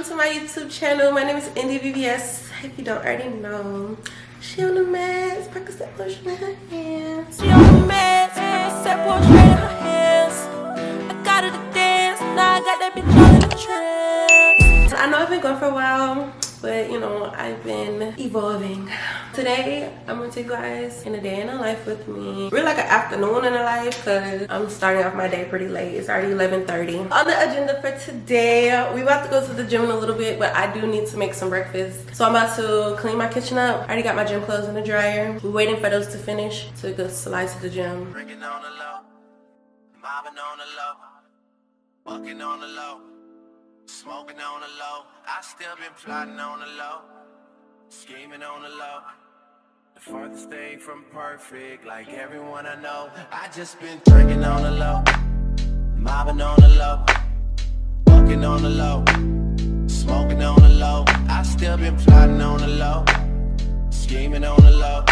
to my YouTube channel. My name is Indy VVS. If you don't already know, she on the meds, Percocet lotion in her hands. She on the meds, Percocet lotion in her hands. I got her to dance, now I got that bitch all in the trance. I know I've been gone for a while, but you know, I've been evolving. Today, I'm gonna take you guys in a day in the life with me. Really like an afternoon in the life, because I'm starting off my day pretty late. It's already 11:30. On the agenda for today, we about to go to the gym in a little bit, but I do need to make some breakfast. So I'm about to clean my kitchen up. I already got my gym clothes in the dryer. We're waiting for those to finish to go slide to the gym. Drinking on the low, mobbing on the low, bucking on the low, smoking on the low. I still been plotting on the low, scheming on the low. The farthest thing from perfect, like everyone I know. I just been drinking on the low, mobbing on the low, bucking on the low, smoking on the low. I still been plotting on the low, scheming on the low.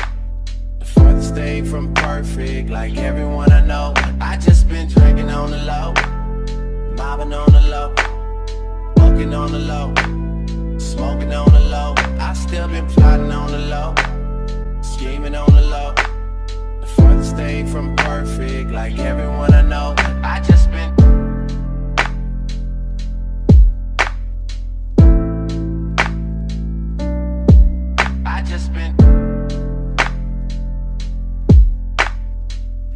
The farthest thing from perfect, like everyone I know. I just been drinking on the low, mobbing on the low, bucking on the low, smoking on the low. I still been plotting on the low, scheming on the low. The farthest thing from perfect, like everyone I know. I just been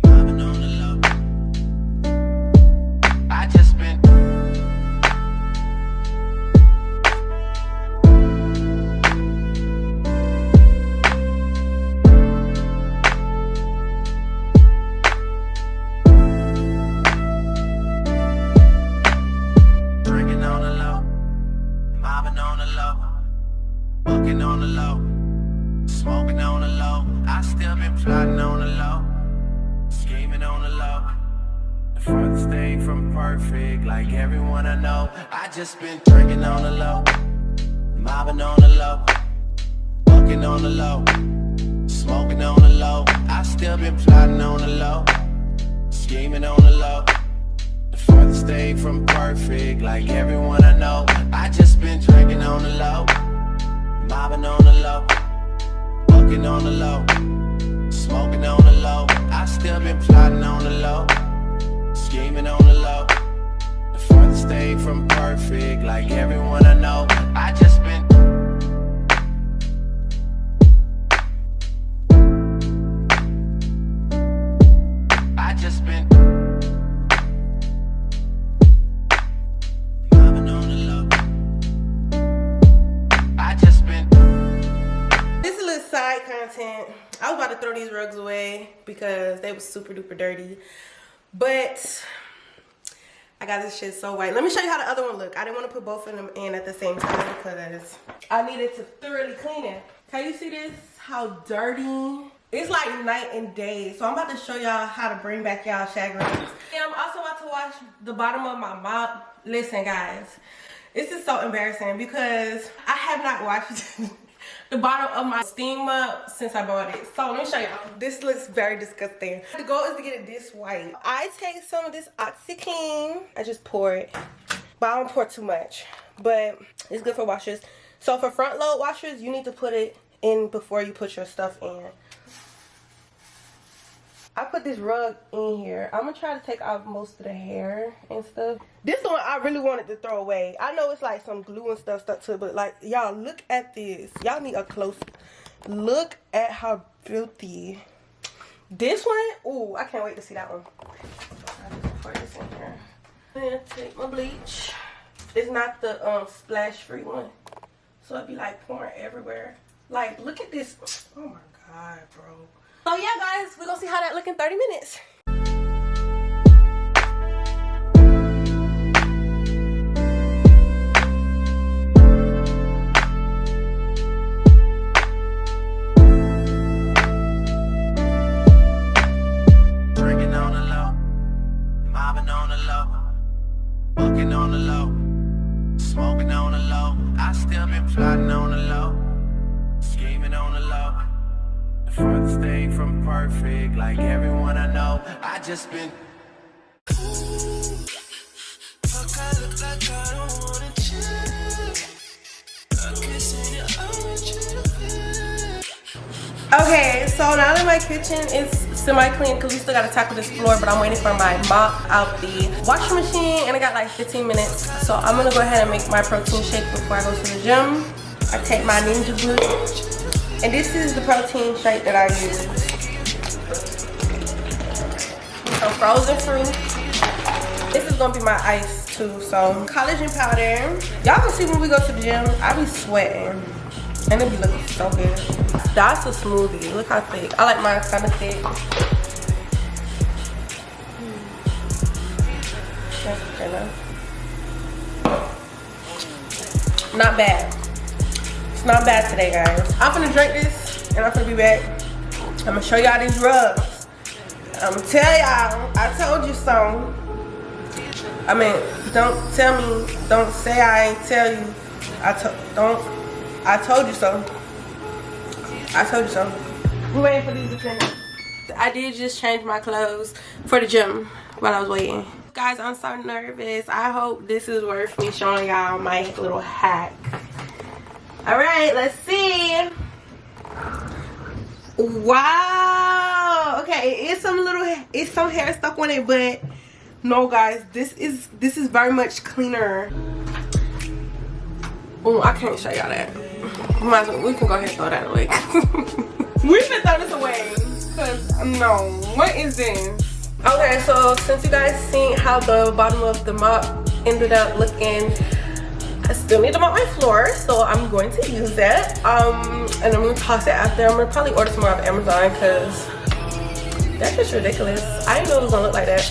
mobbing on the low. I just been drinking on the low, mobbing on the low, bucking on the low, smoking on the low. I still been plotting on the low, scheming on the low. The farthest thing from perfect, like everyone I know. I just been drinking on the low, mobbing on the low, bucking on the low, smoking on the low. I still been plotting on the low, scheming on the low. The farthest thing from perfect, like everyone I know. I just been drinking on the low, mobbing on the low, bucking on the low, smoking on the low. I still been plotting on the low, scheming on the low. The farthest thing from perfect, like everyone I know. I just been mobbing on the low. I just been This is a little side content. I was about to throw these rugs away because they was super duper dirty, but I got this shit so white. Let me show you how the other one look. I didn't want to put both of them in at the same time because I needed to thoroughly clean it. Can you see this? How dirty? It's like night and day. So I'm about to show y'all how to bring back y'all shag rugs. And I'm also about to wash the bottom of my mop. Listen guys, this is so embarrassing because I have not washed the bottom of my steam mop since I bought it. So let me show y'all. This looks very disgusting. The goal is to get it this white. I take some of this OxyClean. I just pour it, but I don't pour too much. But it's good for washers. So for front load washers, you need to put it in before you put your stuff in. I put this rug in here. I'm gonna try to take off most of the hair and stuff. This one I really wanted to throw away. I know it's like some glue and stuff stuck to it, but like, y'all look at this. Y'all need a close look at how filthy. This one, ooh, I can't wait to see that one. I'll just pour this in here. Then take my bleach. It's not the splash free one, so it'd be like pouring everywhere. Like, look at this. Oh my god, bro. So yeah guys, we're gonna see how that look in 30 minutes. drinking on the low, mobbing on the low, bucking on the low, smoking on the low. I still been plotting on the low, scheming on the low. The farthest thing from perfect, like everyone I know. I just been fuck, I look like I don't wanna chill. Okay, so now that my kitchen is semi-clean, because we still gotta tackle this floor, but I'm waiting for my mop out the washing machine, and I got like 15 minutes. So I'm gonna go ahead and make my protein shake before I go to the gym. I take my Ninja Boost, and this is the protein shake that I use. Some frozen fruit. This is gonna be my ice too. So collagen powder. Y'all can see when we go to the gym, I be sweating. And it be looking so good. That's a smoothie. Look how thick. I like mine kind of thick. That's okay enough. Not bad. It's not bad today, guys. I'm gonna drink this and I'm gonna be back. I'm gonna show y'all these rugs. I'm gonna tell y'all, I told you so. I mean, don't tell me, don't say I ain't tell you. I told you so. I told you so. We're waiting for these to finish. I did just change my clothes for the gym while I was waiting. Guys, I'm so nervous. I hope this is worth me showing y'all my little hack. Alright, let's see. Wow. Okay, it's some hair stuck on it, but no guys, this is very much cleaner. Oh, I can't show y'all that. We can go ahead and throw that away. We can throw this away. Cause no, what is this? Okay, so since you guys seen how the bottom of the mop ended up looking, I still need to mop my floor, so I'm going to use that. And I'm gonna toss it out there. I'm gonna probably order some more off Amazon because that's just ridiculous. I didn't know it was gonna look like that.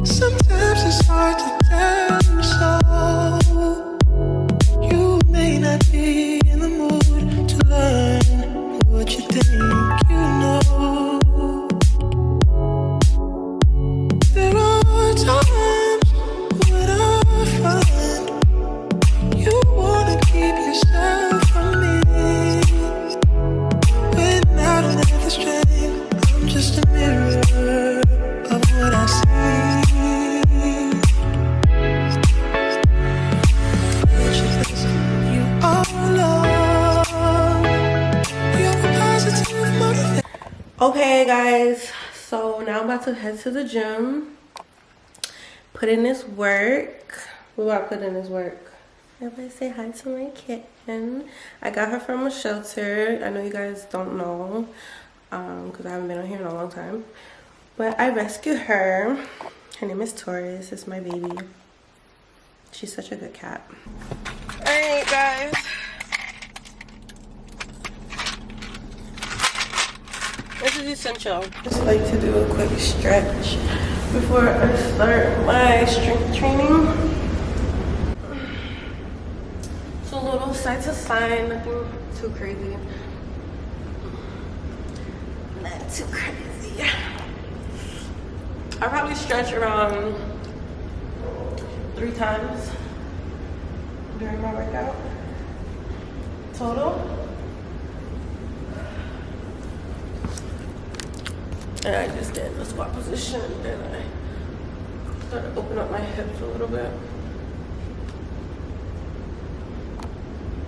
Sometimes it's hard to tell you so. You may not be in the mood to learn what you think you know. There are times when I find you wanna keep yourself from me. When I don't have the strength, I'm just a mirror of what I see. Okay guys, so now I'm about to head to the gym, put in this work. What do I put in this work? Everybody say hi to my kitten. I got her from a shelter. I know you guys don't know because I haven't been on here in a long time, but I rescued her. Her name is Taurus. It's my baby. She's such a good cat. All right guys, this is essential. Just like to do a quick stretch before I start my strength training. So a little side to side, nothing too crazy. Not too crazy. I probably stretch around 3 times during my workout total. And I just get in the squat position and I start to open up my hips a little bit.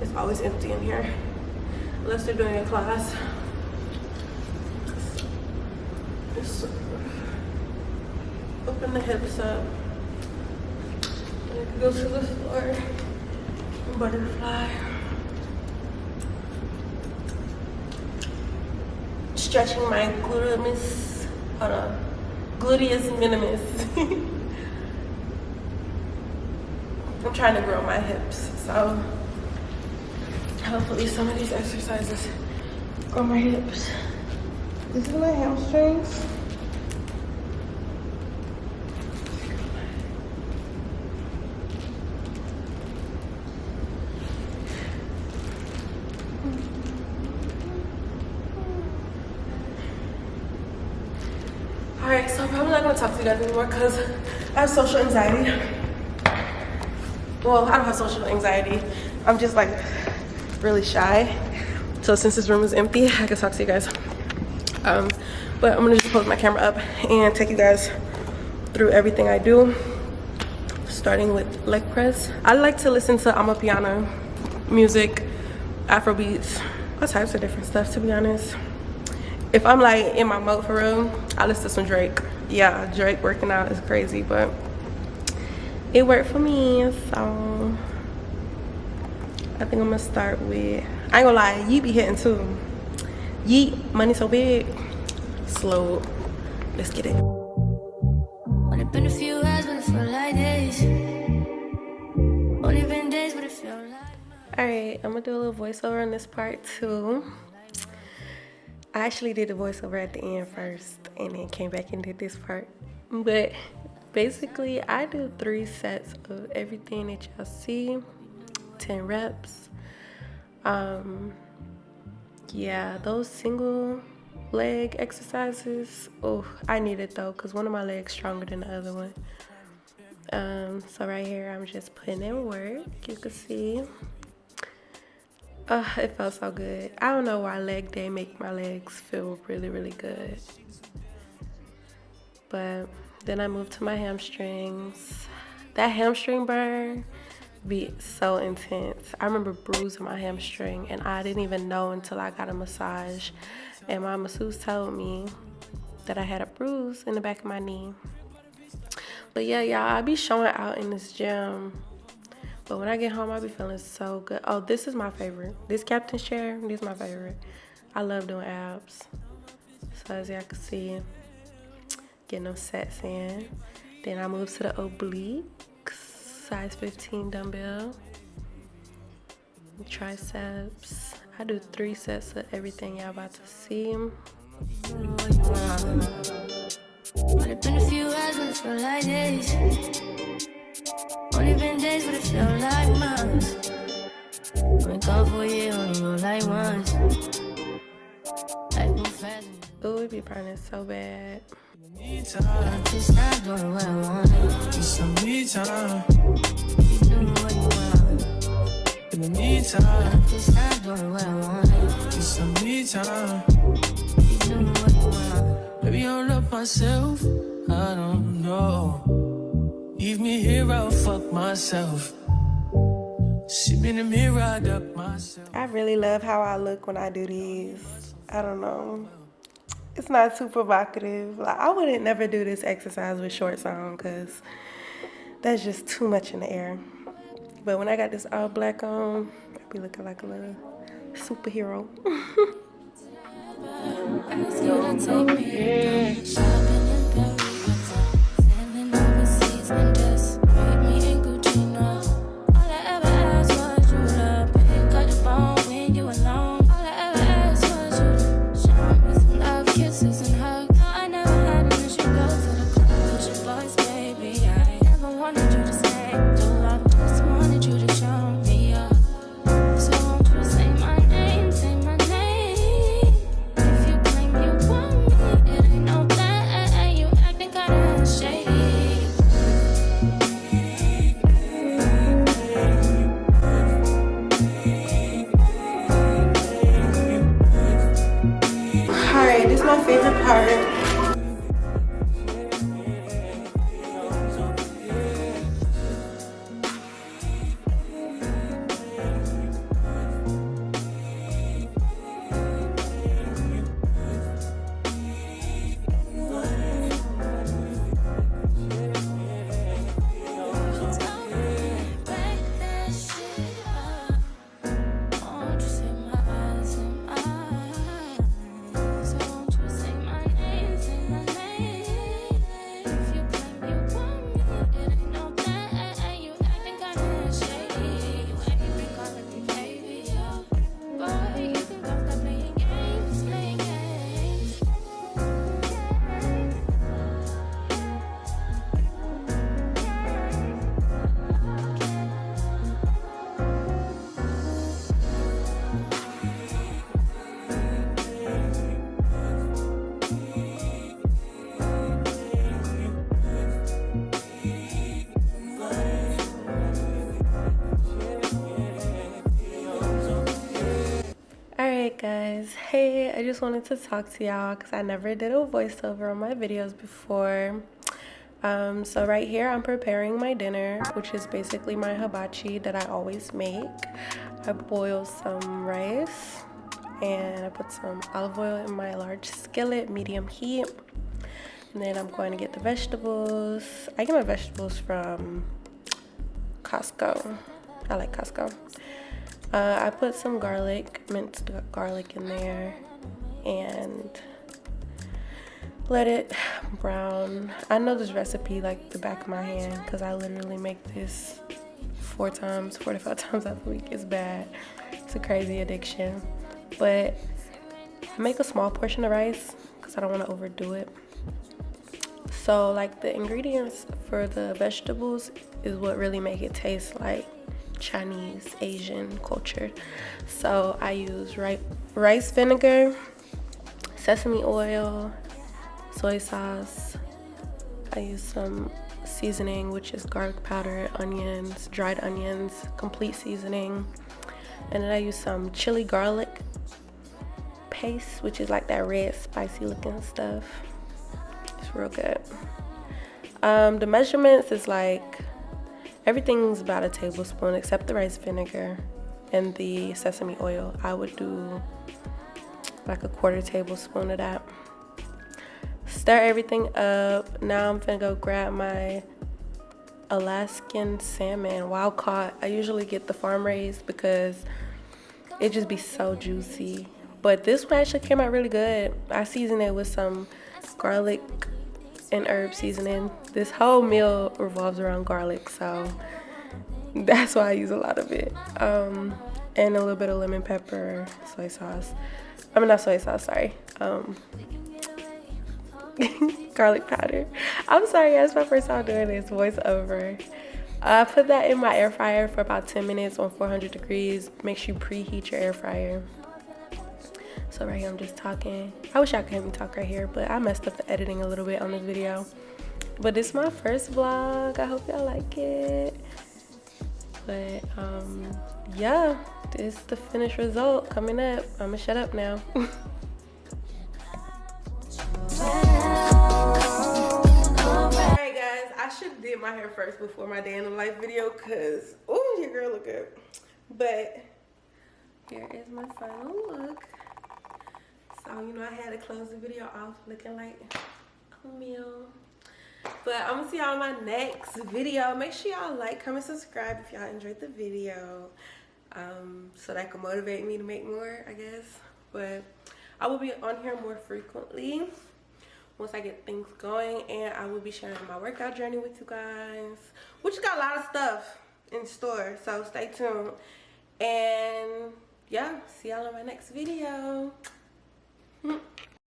It's always empty in here, unless they're doing a class. Just open the hips up. And I can go to the floor. Butterfly. Stretching my gluteus, hold on, gluteus minimus. I'm trying to grow my hips, so hopefully some of these exercises grow my hips. This is my hamstrings. Alright, so I'm probably not gonna talk to you guys anymore because I have social anxiety. Well, I don't have social anxiety. I'm just like really shy. So since this room is empty, I can talk to you guys. But I'm gonna just put my camera up and take you guys through everything I do. Starting with leg press. I like to listen to Amapiano music, Afrobeats, all types of different stuff, to be honest. If I'm like in my mode for real, I listen to some Drake. Yeah, Drake working out is crazy, but it worked for me. So I think I'm gonna start with, I ain't gonna lie, Yeet be hitting too. Yeet, money so big. Slow. Let's get it. Only been a few hours, but it felt like days. Only been days, but it felt like. Alright, I'm gonna do a little voiceover on this part too. I actually did the voiceover at the end first and then came back and did this part. But basically, I do 3 sets of everything that y'all see, 10 reps. Yeah, those single leg exercises, oh, I need it though, because one of my legs stronger than the other one. So right here, I'm just putting in work, you can see. It felt so good. I don't know why leg day make my legs feel really, really good. But then I moved to my hamstrings. That hamstring burn be so intense. I remember bruising my hamstring and I didn't even know until I got a massage. And my masseuse told me that I had a bruise in the back of my knee. But yeah, y'all, I be showing out in this gym. But when I get home, I be feeling so good. Oh, this is my favorite. This captain's chair, this is my favorite. I love doing abs. So as y'all can see, getting them sets in. Then I move to the obliques, size 15 dumbbell. Triceps. I do 3 sets of everything y'all about to see. Only been a few hours, but it felt like days. Only been days, but it felt like months. Been gone for a year, only know like once. Life move fast. Ooh, it be burning so bad. I'm just not doing what I want. Just some me time. You doing what you want. In the meantime, I'm just not doing what I want. just some me time. You doing what you want. Maybe I'll love myself. I don't know. Leave me here, I'll fuck myself. See me in the mirror, I duck myself. I really love how I look when I do these. I don't know. It's not too provocative. Like, I wouldn't never do this exercise with shorts on because that's just too much in the air. But when I got this all black on, I be looking like a little superhero. Alright, this is my favorite part. I just wanted to talk to y'all because I never did a voiceover on my videos before. So right here I'm preparing my dinner, which is basically my hibachi that I always make. I boil some rice and I put some olive oil in my large skillet, medium heat. And then I'm going to get the vegetables. I get my vegetables from Costco. I like Costco. I put some garlic, minced garlic in there, and let it brown. I know this recipe like the back of my hand because I literally make this 4 to 5 times a week. It's bad. It's a crazy addiction. But I make a small portion of rice because I don't want to overdo it. So like the ingredients for the vegetables is what really make it taste like Chinese, Asian culture. So I use rice vinegar, sesame oil, soy sauce. I use some seasoning, which is garlic powder, onions, dried onions, complete seasoning. And then I use some chili garlic paste, which is like that red spicy looking stuff. It's real good. The measurements is like everything's about a tablespoon except the rice vinegar and the sesame oil. I would do like a 1/4 tablespoon of that. Stir everything up. Now I'm gonna go grab my Alaskan salmon, wild caught. I usually get the farm raised because it just be so juicy. But this one actually came out really good. I seasoned it with some garlic and herb seasoning. This whole meal revolves around garlic, so that's why I use a lot of it. And a little bit of lemon pepper, soy sauce. I mean, not soy sauce, sorry. Garlic powder. I'm sorry, that's my first time doing this voiceover. I put that in my air fryer for about 10 minutes on 400 degrees. Make sure you preheat your air fryer. So right here I'm just talking. I wish y'all could hear me talk right here, but I messed up the editing a little bit on this video. But this is my first vlog. I hope y'all like it. But yeah, this is the finished result coming up. I'ma shut up now. Alright guys, I should have did my hair first before my day in the life video because oh, your girl look good. But here is my final look. So, you know, I had to close the video off looking like a meal. But I'm going to see y'all in my next video. Make sure y'all like, comment, subscribe if y'all enjoyed the video. So that can motivate me to make more, I guess. But I will be on here more frequently once I get things going. And I will be sharing my workout journey with you guys. We just got a lot of stuff in store. So stay tuned. And yeah, see y'all in my next video.